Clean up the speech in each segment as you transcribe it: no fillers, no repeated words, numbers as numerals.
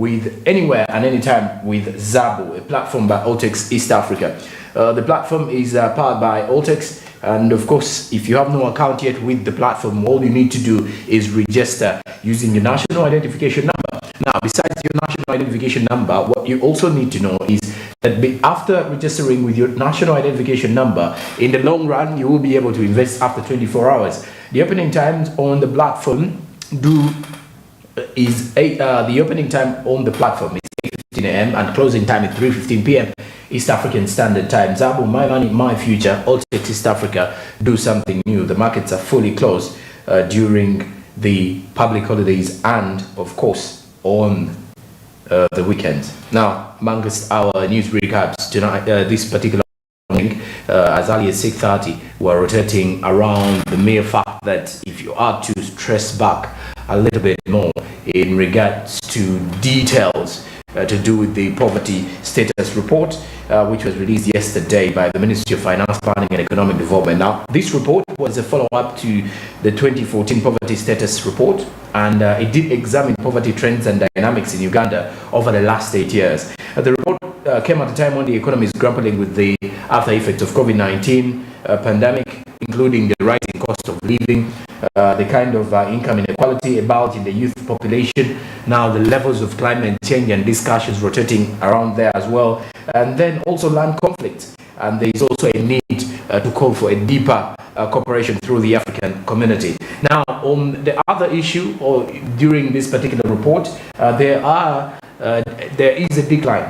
with anywhere and anytime with Zabo, a platform by Altex East Africa. The platform is powered by Altex, and of course, if you have no account yet with the platform, all you need to do is register using your national identification number. Now, besides your national identification number, what you also need to know is that after registering with your national identification number, in the long run, you will be able to invest after 24 hours. The opening times on the platform is the opening time on the platform is 8:15 a.m. and closing time is 3:15 p.m. East African Standard Time. Zabo, my money, my future. Altex East Africa, do something new. The markets are fully closed during the public holidays and, of course, on the weekends. Now, amongst our news recaps tonight, this particular morning, as early as 6:30, we're rotating around the mere fact that if you are to stress back a little bit more in regards to details to do with the poverty status report, which was released yesterday by the Ministry of Finance, Planning and Economic Development. Now, this report was a follow-up to the 2014 poverty status report, and it did examine poverty trends and dynamics in Uganda over the last 8 years. The report came at a time when the economy is grappling with the after effects of COVID-19 pandemic, including the rising cost of living, the kind of income inequality about in the youth population, now the levels of climate change and discussions rotating around there as well, and then also land conflict. And there is also a need to call for a deeper cooperation through the African community. Now, on the other issue, or during this particular report, there is a decline.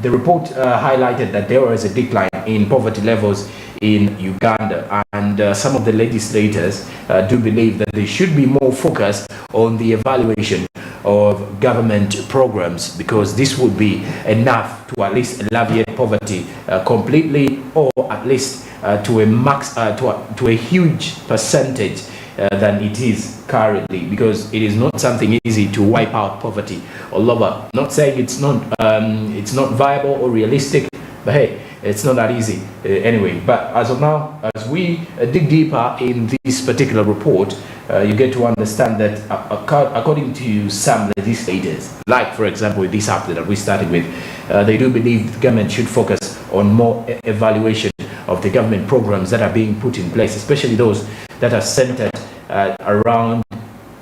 The report highlighted that there was a decline in poverty levels in Uganda, and some of the legislators do believe that there should be more focus on the evaluation of government programs, because this would be enough to at least alleviate poverty completely, or at least to a huge percentage than it is currently, because it is not something easy to wipe out poverty all over. Not saying it's not viable or realistic, but hey, it's not that easy anyway. But as of now, as we dig deeper in this particular report, you get to understand that according to some legislators, like for example this app that we started with, they do believe the government should focus on more evaluation of the government programs that are being put in place, especially those that are centered around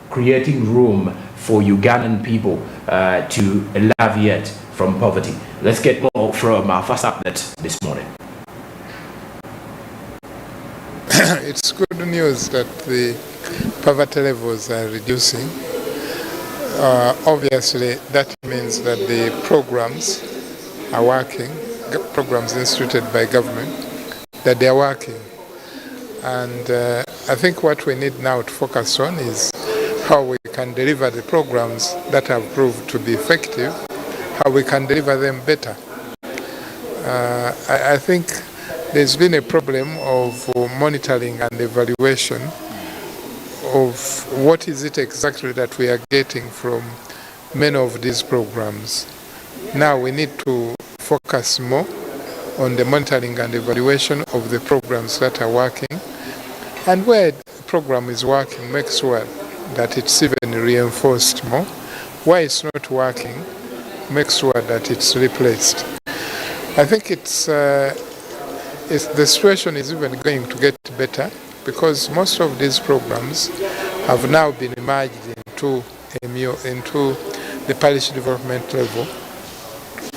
creating room for Ugandan people to alleviate from poverty. Let's get more from our first update this morning. It's good news that the poverty levels are reducing. Obviously, that means that the programs are working, programs instituted by government, that they are working. And I think what we need now to focus on is how we can deliver the programs that have proved to be effective, how we can deliver them better. I think there's been a problem of monitoring and evaluation of what is it exactly that we are getting from many of these programs. Now we need to focus more on the monitoring and evaluation of the programs that are working, and where the program is working, make sure that it's even reinforced more. Where it's not working, make sure that it's replaced. I think the situation is even going to get better, because most of these programs have now been merged into the parish development level,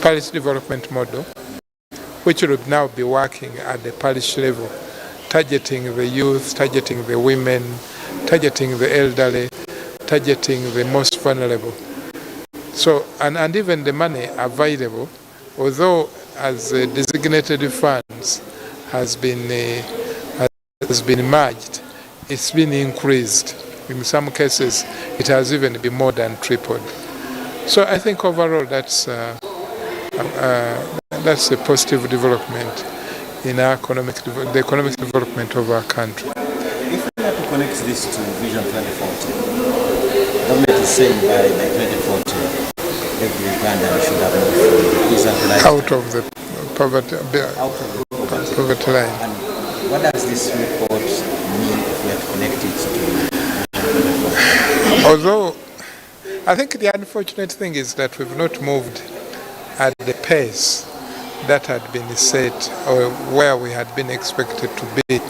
parish development model, which would now be working at the parish level, targeting the youth, targeting the women, targeting the elderly, targeting the most vulnerable. So, and even the money available, although as designated funds has been merged, it's been increased. In some cases, it has even been more than tripled. So I think overall that's a positive development in our the economic development of our country. If we have to connect this to Vision 2040, the government is saying by 2040, every Ugandan should have moved out of the poverty line. And what does this report mean if we have to connect it to? Although I think the unfortunate thing is that we've not moved at the pace that had been set or where we had been expected to be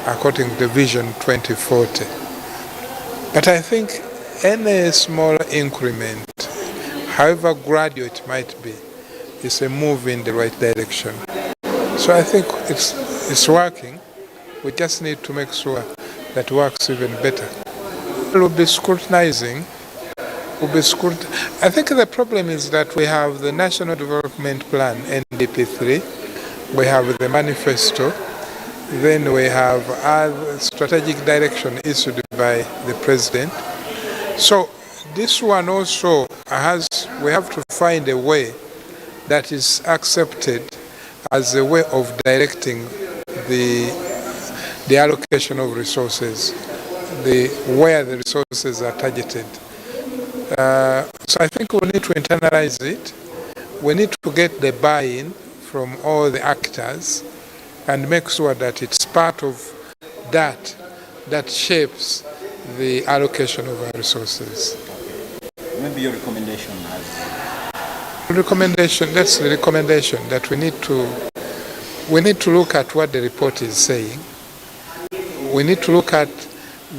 according to Vision 2040. But I think any small increment, however gradual it might be, is a move in the right direction. So I think it's working. We just need to make sure that it works even better. We'll be scrutinizing. I think the problem is that we have the National Development Plan, NDP3, we have the manifesto, then we have other strategic direction issued by the President. So this one also we have to find a way that is accepted as a way of directing the allocation of resources, where the resources are targeted. So I think we need to internalize it. We need to get the buy-in from all the actors and make sure that it's part of that shapes the allocation of our resources. Maybe your recommendation That's the recommendation, that we need to look at what the report is saying. We need to look at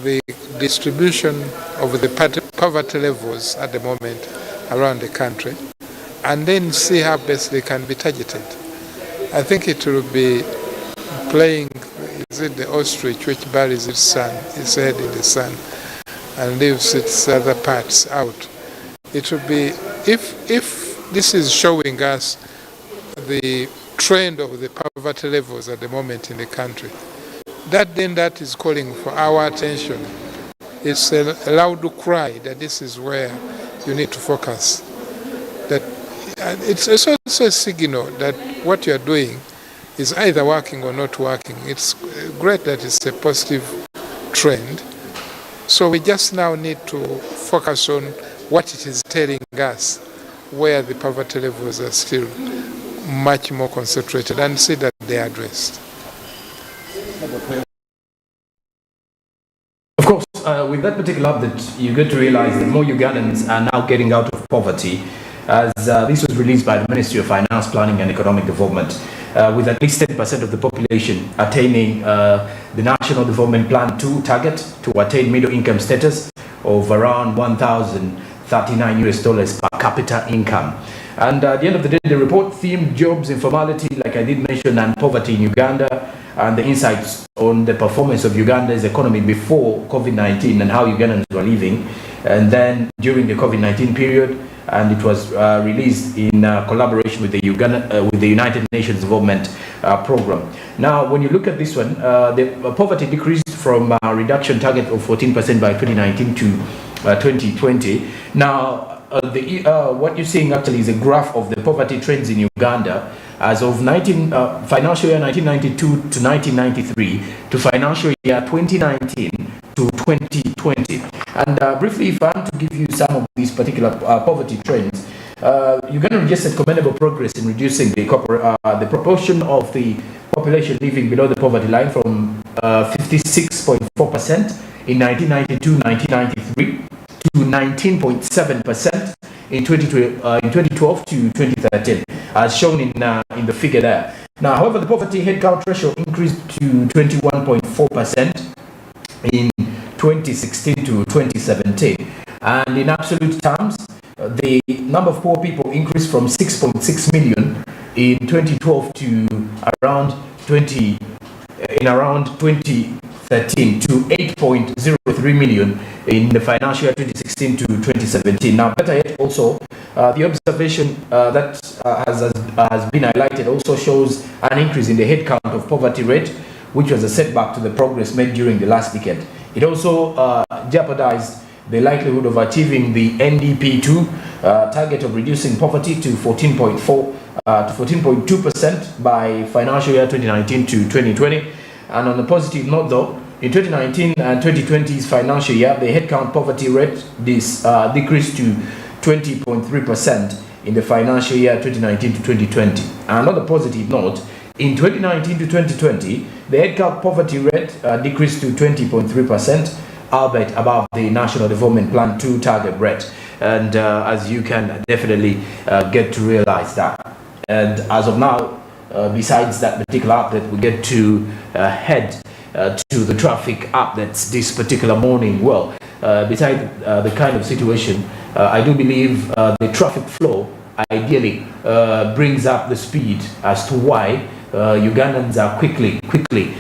the distribution of the poverty levels at the moment around the country, and then see how best they can be targeted. I think it will be playing, is it the ostrich which buries its head in the sun and leaves its other parts out. It will be, if this is showing us the trend of the poverty levels at the moment in the country, that is calling for our attention. It's a loud cry that this is where you need to focus. That it's also a signal that what you're doing is either working or not working. It's great that it's a positive trend. So we just now need to focus on what it is telling us, where the poverty levels are still much more concentrated, and see that they are addressed. Of course, with that particular update, you get to realize that more Ugandans are now getting out of poverty, as this was released by the Ministry of Finance, Planning and Economic Development, with at least 10% of the population attaining the National Development Plan 2 target to attain middle income status of around $1,039 per capita income. And at the end of the day, the report themed jobs, informality, like I did mention, and poverty in Uganda, and the insights on the performance of Uganda's economy before COVID-19 and how Ugandans were living, and then during the COVID-19 period. And it was released in collaboration with the United Nations Development Program. Now, when you look at this one, the poverty decreased from a reduction target of 14% by 2019 to 2020. Now, what you're seeing actually is a graph of the poverty trends in Uganda as of financial year 1992 to 1993 to financial year 2019 to 2020. And briefly, if I'm to give you some of these particular poverty trends, Uganda registered commendable progress in reducing the proportion of the population living below the poverty line from 56.4% in 1992-1993 to 19.7% in 2012 to 2013, as shown in the figure there. Now, however, the poverty headcount ratio increased to 21.4% in 2016 to 2017, and in absolute terms, the number of poor people increased from 6.6 million in 2012 to around 2013 to 8.03 million in the financial year 2016 to 2017. Now, better yet, also the observation that has been highlighted also shows an increase in the headcount of poverty rate, which was a setback to the progress made during the last decade. It also jeopardized the likelihood of achieving the NDP2 target of reducing poverty to 14.2% by financial year 2019 to 2020. And on a positive note, though, in 2019 and 2020's financial year, the headcount poverty rate decreased to 20.3% in the financial year 2019 to 2020. And on a positive note, in 2019 to 2020, the headcount poverty rate decreased to 20.3%, albeit above the National Development Plan 2 target rate. and as you can definitely get to realize that. And as of now, besides that particular update, we get to head to the traffic updates this particular morning. Well, besides the kind of situation, I do believe the traffic flow ideally brings up the speed as to why Ugandans are quickly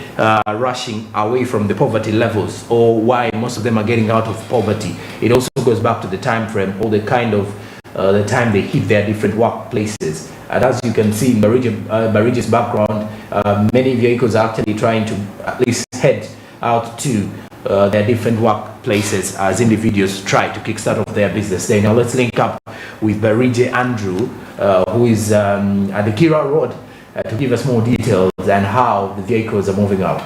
rushing away from the poverty levels, or why most of them are getting out of poverty. It also goes back to the time frame, or the kind of the time they hit their different workplaces. And as you can see in Barige's background, many vehicles are actually trying to at least head out to their different workplaces as individuals try to kickstart off their business day. Now let's link up with Barige Andrew, who is at the Kira Road, to give us more details and how the vehicles are moving out.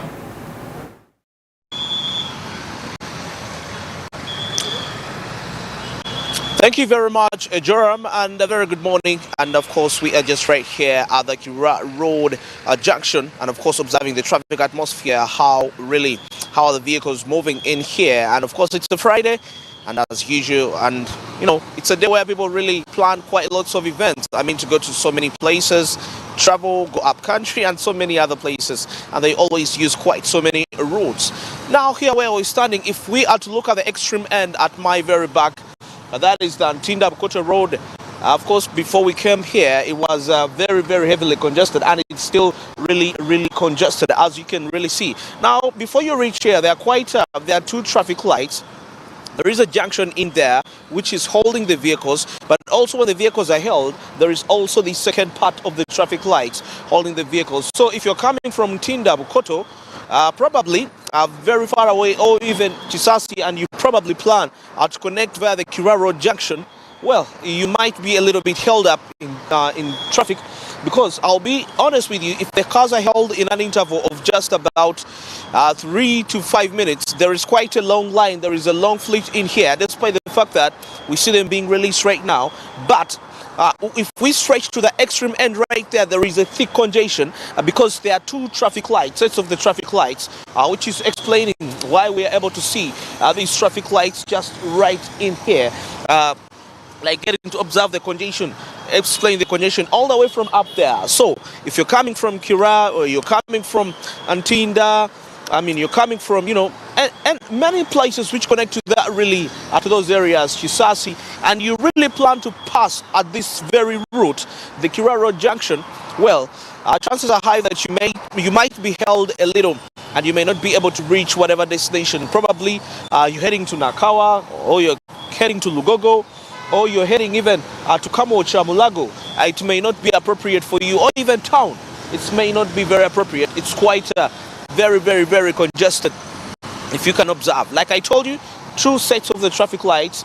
Thank you very much, Joram, and a very good morning. And of course, we are just right here at the Kira Road junction, and of course, observing the traffic atmosphere, how are the vehicles moving in here. And of course, it's a Friday, and as usual, and you know, it's a day where people really plan quite lots of events. I mean, to go to so many places, travel, go up country, and so many other places, and they always use quite so many routes. Now, here where we're standing, if we are to look at the extreme end at my very back, that is the Ntinda Bukoto Road. Of course, before we came here, it was very heavily congested, and it's still really congested, as you can really see. Now, before you reach here, there are two traffic lights. There is a junction in there which is holding the vehicles, but also when the vehicles are held, there is also the second part of the traffic lights holding the vehicles. So if you're coming from Ntinda Bukoto, probably very far away, or even Chisasi, and you probably plan to connect via the Kira Road junction, well, you might be a little bit held up in traffic, because I'll be honest with you, if the cars are held in an interval of just about 3 to 5 minutes, there is quite a long line. There is a long fleet in here, despite the fact that we see them being released right now. But if we stretch to the extreme end right there, there is a thick congestion because there are two traffic lights, sets of the traffic lights, which is explaining why we are able to see these traffic lights just right in here. Like getting to observe the congestion, explain the congestion all the way from up there. So if you're coming from Kira, or you're coming from Ntinda, I mean, you're coming from, you know, and many places which connect to that, really, to those areas, Chisasi, and you really plan to pass at this very route, the Kira Road junction, well, chances are high that you might be held a little, and you may not be able to reach whatever destination. Probably you're heading to Nakawa, or you're heading to Lugogo, or you're heading even to Kamocha, Mulago. It may not be appropriate for you, or even town. It may not be very appropriate. It's quite very congested, if you can observe. Like I told you, two sets of the traffic lights,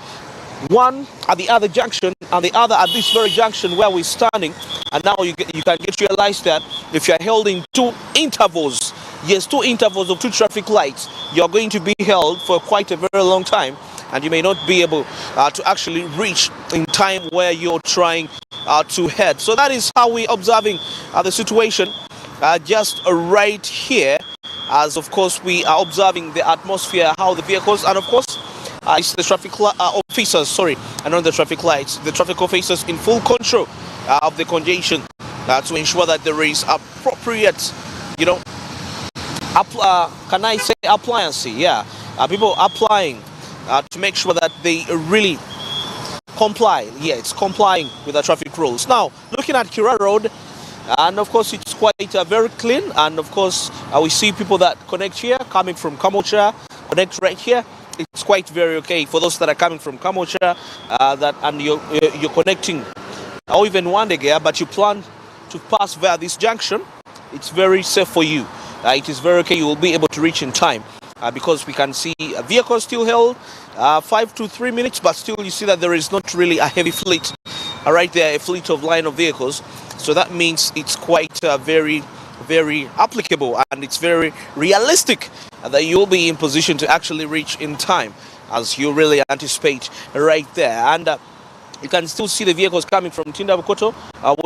one at the other junction and the other at this very junction where we're standing. And now you can get realized that if you're held in two intervals, yes, two intervals of two traffic lights, you're going to be held for quite a very long time, and you may not be able to actually reach in time where you're trying to head. So that is how we're observing the situation just right here, as of course we are observing the atmosphere, how the vehicles, and of course it's the traffic officers, sorry, and not the traffic lights, the traffic officers in full control of the congestion to ensure that there is appropriate, you know, can I say appliance? Yeah, people applying to make sure that they really comply. Yeah, it's complying with the traffic rules. Now, looking at Kira Road, and of course it's quite very clean, and of course we see people that connect here, coming from Kamocha, connect right here. It's quite very okay for those that are coming from Kamocha, and you're connecting, or even Wandegea, but you plan to pass via this junction. It's very safe for you. It is very okay. You will be able to reach in time. Because we can see a vehicle still held 5 to 3 minutes, but still you see that there is not really a heavy fleet right there, a fleet of line of vehicles. So that means it's quite very applicable, and it's very realistic that you'll be in position to actually reach in time, as you really anticipate right there. And you can still see the vehicles coming from Ntinda Bukoto.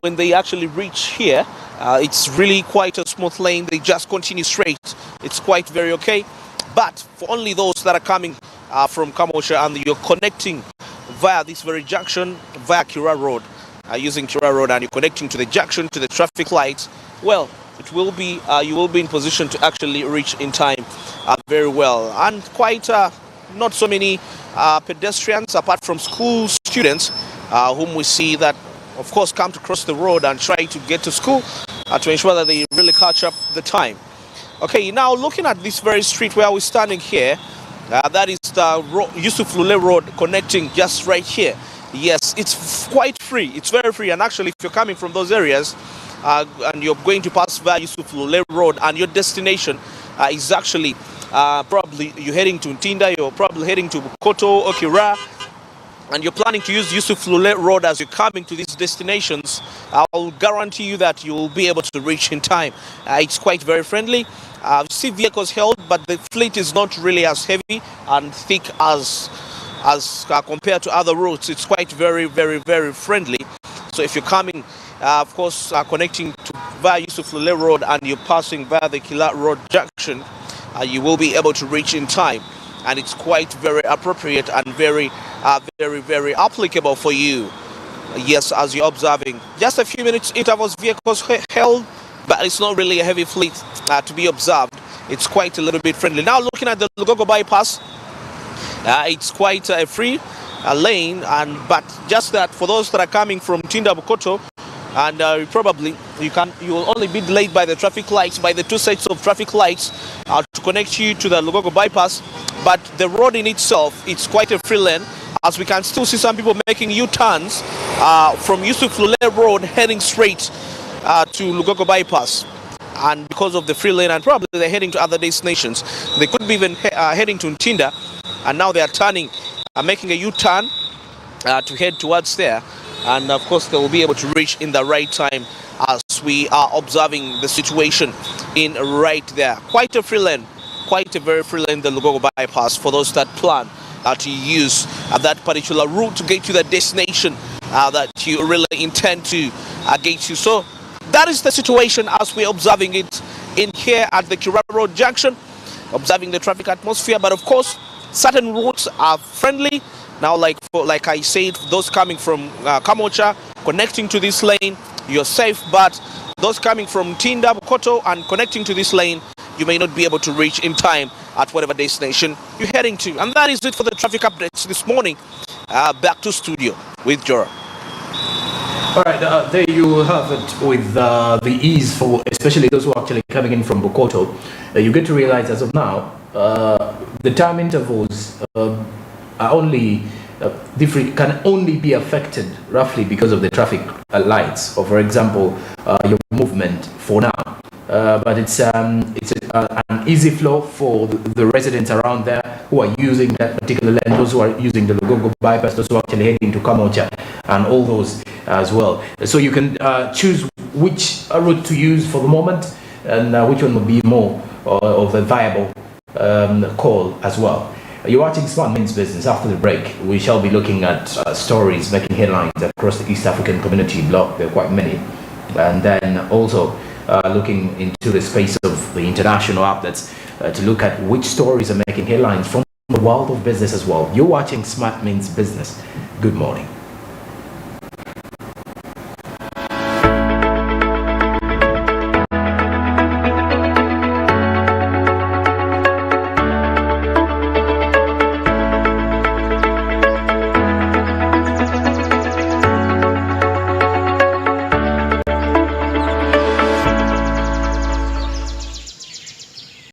When they actually reach here, it's really quite a smooth lane. They just continue straight. It's quite very okay. But for only those that are coming from Kamosha and you're connecting via this very junction, via Kira Road, using Kira Road, and you're connecting to the junction, to the traffic lights, well, it will be you will be in position to actually reach in time very well. And quite not so many pedestrians apart from school students whom we see that of course come to cross the road and try to get to school to ensure that they really catch up the time. Okay, now looking at this very street where we're standing here, that is the Yusuf Lule Road connecting just right here. Yes, it's quite free, it's very free, and actually if you're coming from those areas and you're going to pass via Yusuf Lule Road and your destination is actually probably you're heading to Ntinda, you're probably heading to Bukoto, Okira, and you're planning to use Yusuf Lule Road as you're coming to these destinations, I'll guarantee you that you will be able to reach in time. It's quite very friendly. You see vehicles held, but the fleet is not really as heavy and thick as compared to other routes. It's quite very, very, very friendly. So if you're coming, of course, connecting to via Yusuf Lule Road and you're passing via the Kilat Road junction, you will be able to reach in time. And it's quite very appropriate and very, very, very applicable for you. Yes, as you're observing, just a few minutes intervals, vehicles held, but it's not really a heavy fleet to be observed. It's quite a little bit friendly. Now looking at the Lugogo bypass, it's quite a free lane, but just that for those that are coming from Tinda Bukoto, and you will only be delayed by the traffic lights, by the two sets of traffic lights to connect you to the Lugogo bypass. But the road in itself, it's quite a free lane, as we can still see some people making U-turns from Yusuf Lule Road heading straight to Lugogo bypass. And because of the free lane, and probably they're heading to other destinations, they could be even heading to Ntinda, and now they are turning, making a U-turn to head towards there. And of course they will be able to reach in the right time as we are observing the situation in right there. Quite a free lane, quite a very free lane, the Lugogo bypass, for those that plan to use that particular route to get to the destination that you really intend to get to. So that is the situation as we're observing it in here at the Kira Road junction, observing the traffic atmosphere. But of course certain routes are friendly. Now, like I said, those coming from Kamocha, connecting to this lane, you're safe. But those coming from Tinda, Bukoto, and connecting to this lane, you may not be able to reach in time at whatever destination you're heading to. And that is it for the traffic updates this morning. Back to studio with Joram. All right, there you have it with the ease for especially those who are actually coming in from Bukoto. You get to realize as of now, the time intervals are only different, can only be affected roughly because of the traffic lights, or for example your movement for now, but it's an easy flow for the residents around there who are using that particular lane, those who are using the Lugogo bypass, those who are actually heading to Kamocha, and all those as well. So you can choose which route to use for the moment, and which one will be more of a viable call as well. You're watching Smart Means Business. After the break, we shall be looking at stories making headlines across the East African community bloc. There are quite many. And then also looking into the space of the international outlets to look at which stories are making headlines from the world of business as well. You're watching Smart Means Business. Good morning.